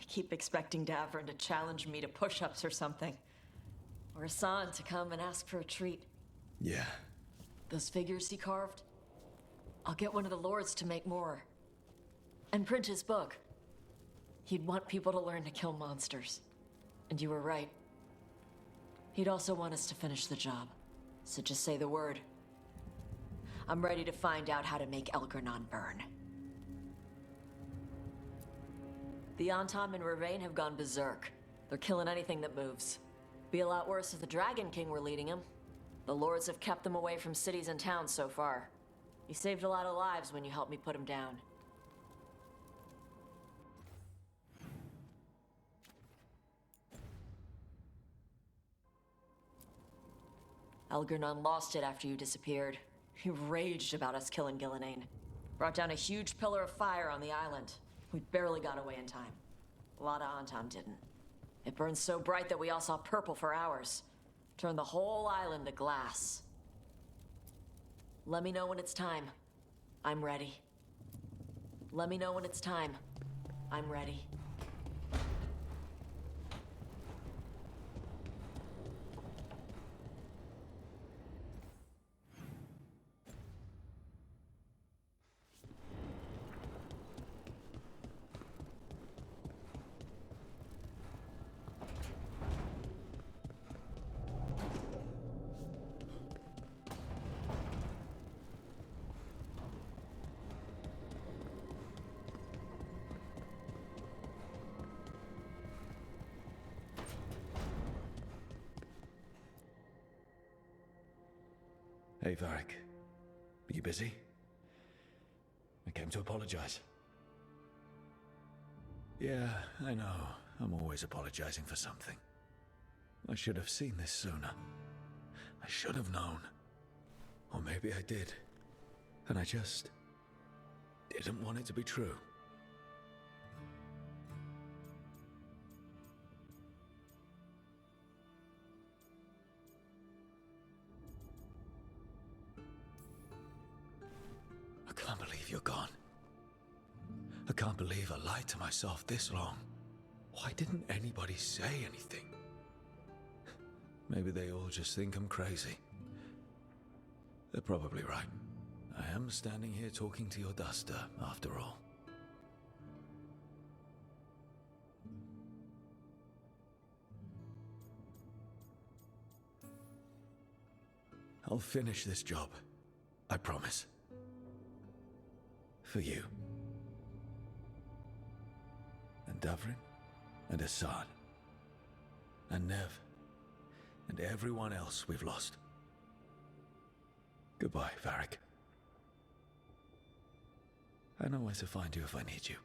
keep expecting Davrin to challenge me to push-ups or something. Or Hassan to come and ask for a treat. Yeah. Those figures he carved? I'll get one of the lords to make more. And print his book. He'd want people to learn to kill monsters. And you were right. He'd also want us to finish the job. So just say the word. I'm ready to find out how to make Elgernon burn. The Antam and Ravain have gone berserk. They're killing anything that moves. Be a lot worse if the Dragon King were leading them. The lords have kept them away from cities and towns so far. You saved a lot of lives when you helped me put him down. Elgernon lost it after you disappeared. He raged about us killing Gillenane. Brought down a huge pillar of fire on the island. We barely got away in time. A lot of Antam didn't. It burned so bright that we all saw purple for hours. Turned the whole island to glass. Let me know when it's time. I'm ready. Let me know when it's time. I'm ready. Hey, Varric. Are you busy? I came to apologize. Yeah, I know. I'm always apologizing for something. I should have seen this sooner. I should have known. Or maybe I did. And I just didn't want it to be true. I can't believe you're gone. I can't believe I lied to myself this long. Why didn't anybody say anything? Maybe they all just think I'm crazy. They're probably right. I am standing here talking to your duster, after all. I'll finish this job. I promise. For you. And Davrin. And Hassan. And Nev. And everyone else we've lost. Goodbye, Varric. I know where to find you if I need you.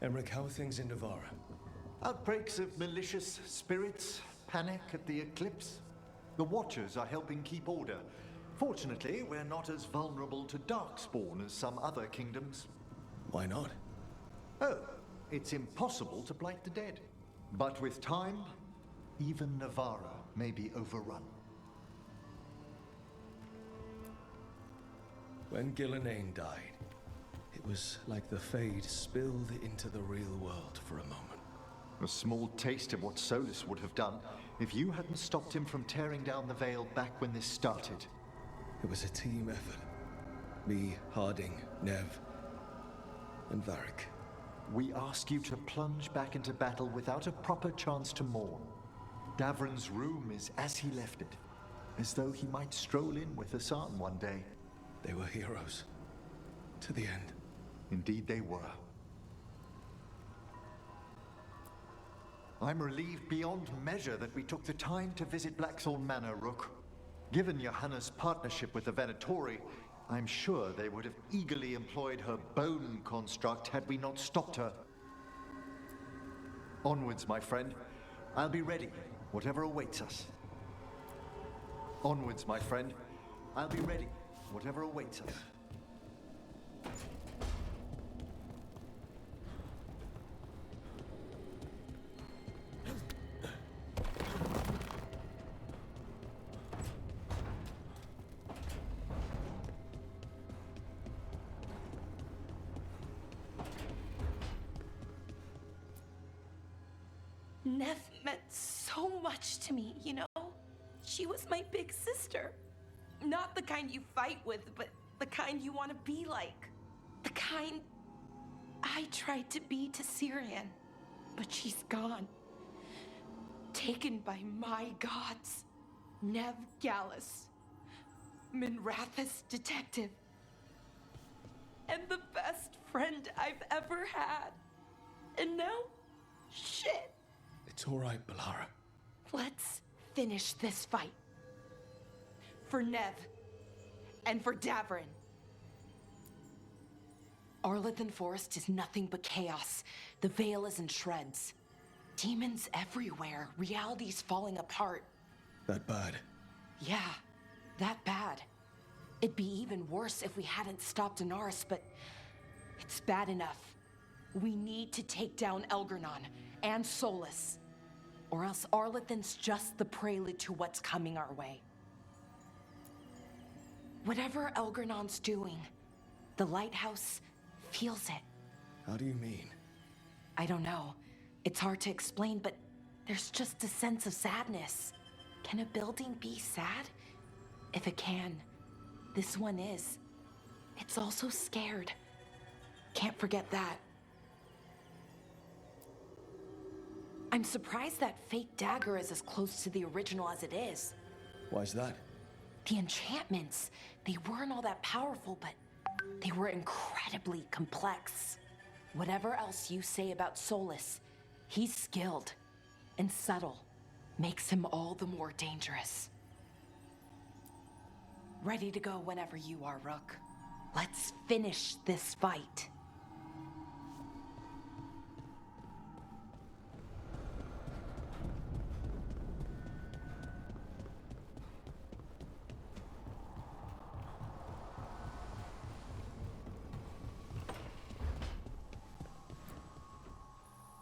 Emmerich, how are things in Navarra? Outbreaks of malicious spirits, panic at the eclipse. The Watchers are helping keep order. Fortunately, we're not as vulnerable to darkspawn as some other kingdoms. Why not? Oh, it's impossible to blight the dead. But with time, even Navarra may be overrun. When Gillenane died, it was like the Fade spilled into the real world for a moment. A small taste of what Solus would have done if you hadn't stopped him from tearing down the Veil back when this started. It was a team effort. Me, Harding, Nev, and Varric. We ask you to plunge back into battle without a proper chance to mourn. Davrin's room is as he left it, as though he might stroll in with Hassan one day. They were heroes. To the end. Indeed they were. I'm relieved beyond measure that we took the time to visit Blackthorn Manor, Rook. Given Johanna's partnership with the Venatori, I'm sure they would have eagerly employed her bone construct had we not stopped her. Onwards, my friend. I'll be ready, whatever awaits us. Onwards, my friend. I'll be ready, whatever awaits us. Nev meant so much to me, you know? She was my big sister. Not the kind you fight with, but the kind you want to be like. The kind I tried to be to Syrian. But she's gone. Taken by my gods. Nev Gallus. Minrathous detective. And the best friend I've ever had. And now, shit. It's all right, Balara. Let's finish this fight. For Nev. And for Davrin. Arlathan Forest is nothing but chaos. The Veil is in shreds. Demons everywhere. Reality's falling apart. That bad? Yeah, that bad. It'd be even worse if we hadn't stopped Anaris, but it's bad enough. We need to take down Elgernon and Solus. Or else Arlathan's just the prelude to what's coming our way. Whatever Elgernon's doing, the lighthouse feels it. How do you mean? I don't know. It's hard to explain, but there's just a sense of sadness. Can a building be sad? If it can, this one is. It's also scared. Can't forget that. I'm surprised that fake dagger is as close to the original as it is. Why's that? The enchantments, they weren't all that powerful, but they were incredibly complex. Whatever else you say about Solus, he's skilled and subtle. Makes him all the more dangerous. Ready to go whenever you are, Rook. Let's finish this fight.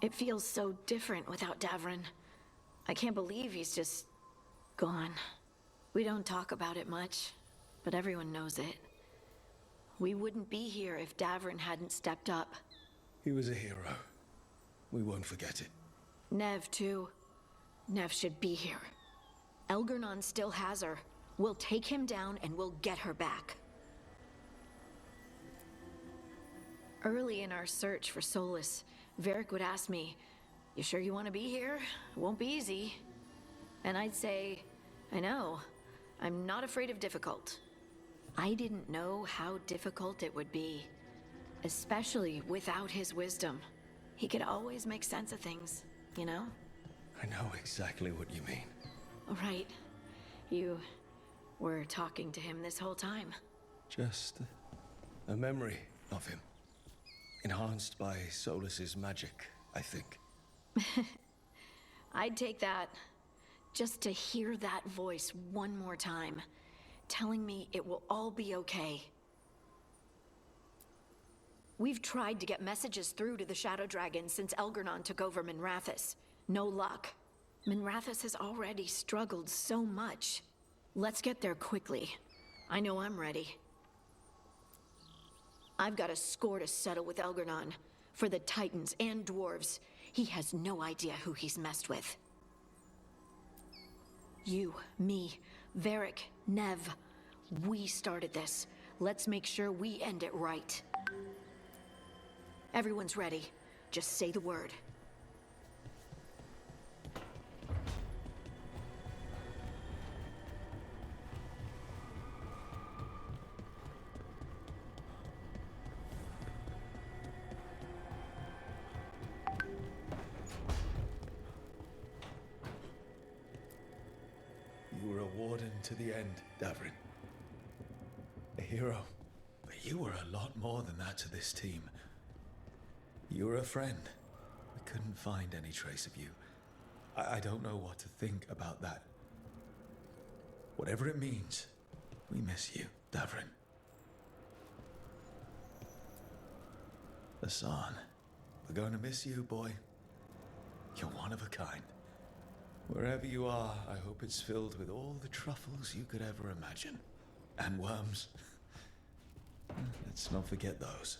It feels so different without Davrin. I can't believe he's just gone. We don't talk about it much, but everyone knows it. We wouldn't be here if Davrin hadn't stepped up. He was a hero. We won't forget it. Nev, too. Nev should be here. Elgernon still has her. We'll take him down and we'll get her back. Early in our search for Solus, Varric would ask me, "You sure you want to be here? It won't be easy." And I'd say, "I know. I'm not afraid of difficult." I didn't know how difficult it would be, especially without his wisdom. He could always make sense of things, you know? I know exactly what you mean. Right. You were talking to him this whole time. Just a memory of him. Enhanced by Solus's magic, I think. I'd take that. Just to hear that voice one more time, telling me it will all be okay. We've tried to get messages through to the Shadow Dragon since Elgernon took over Minrathous. No luck. Minrathous has already struggled so much. Let's get there quickly. I know I'm ready. I've got a score to settle with Elgernon. For the Titans and Dwarves, he has no idea who he's messed with. You, me, Varric, Nev, we started this. Let's make sure we end it right. Everyone's ready. Just say the word. You were a warden to the end, Davrin. A hero. You were a lot more than that to this team. You were a friend. We couldn't find any trace of you. I don't know what to think about that. Whatever it means, we miss you, Davrin. Hassan, we're going to miss you, boy. You're one of a kind. Wherever you are, I hope it's filled with all the truffles you could ever imagine. And worms. Let's not forget those.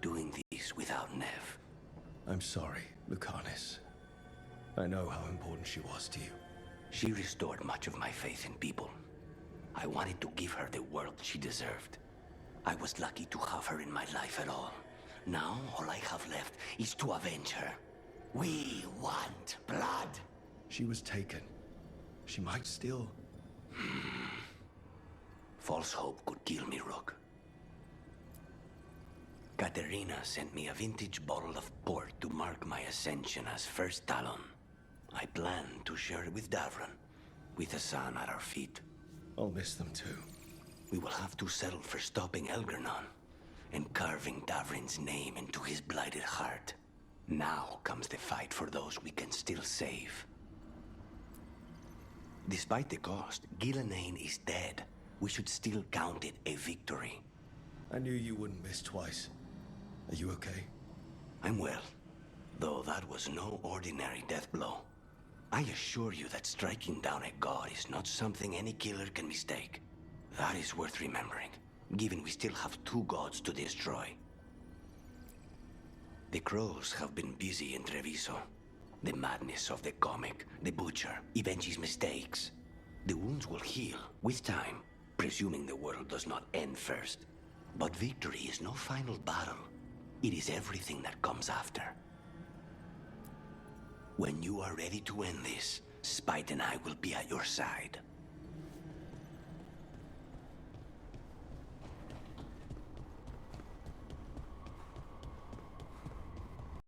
Doing this without Nev. I'm sorry, Lucanis. I know how important she was to you. She restored much of my faith in people. I wanted to give her the world she deserved. I was lucky to have her in my life at all. Now, all I have left is to avenge her. We want blood. She was taken. She might still... False hope could kill me, Rook. Katerina sent me a vintage bottle of port to mark my ascension as First Talon. I plan to share it with Davron, with Hassan at our feet. I'll miss them too. We will have to settle for stopping Elgernon and carving Davrin's name into his blighted heart. Now comes the fight for those we can still save. Despite the cost, Gillenane is dead. We should still count it a victory. I knew you wouldn't miss twice. Are you okay? I'm well, though that was no ordinary death blow. I assure you that striking down a god is not something any killer can mistake. That is worth remembering, given we still have 2 gods to destroy. The crows have been busy in Treviso. The madness of the comic, the butcher, Evenji's mistakes. The wounds will heal, with time, presuming the world does not end first. But victory is no final battle. It is everything that comes after. When you are ready to end this, Spite and I will be at your side.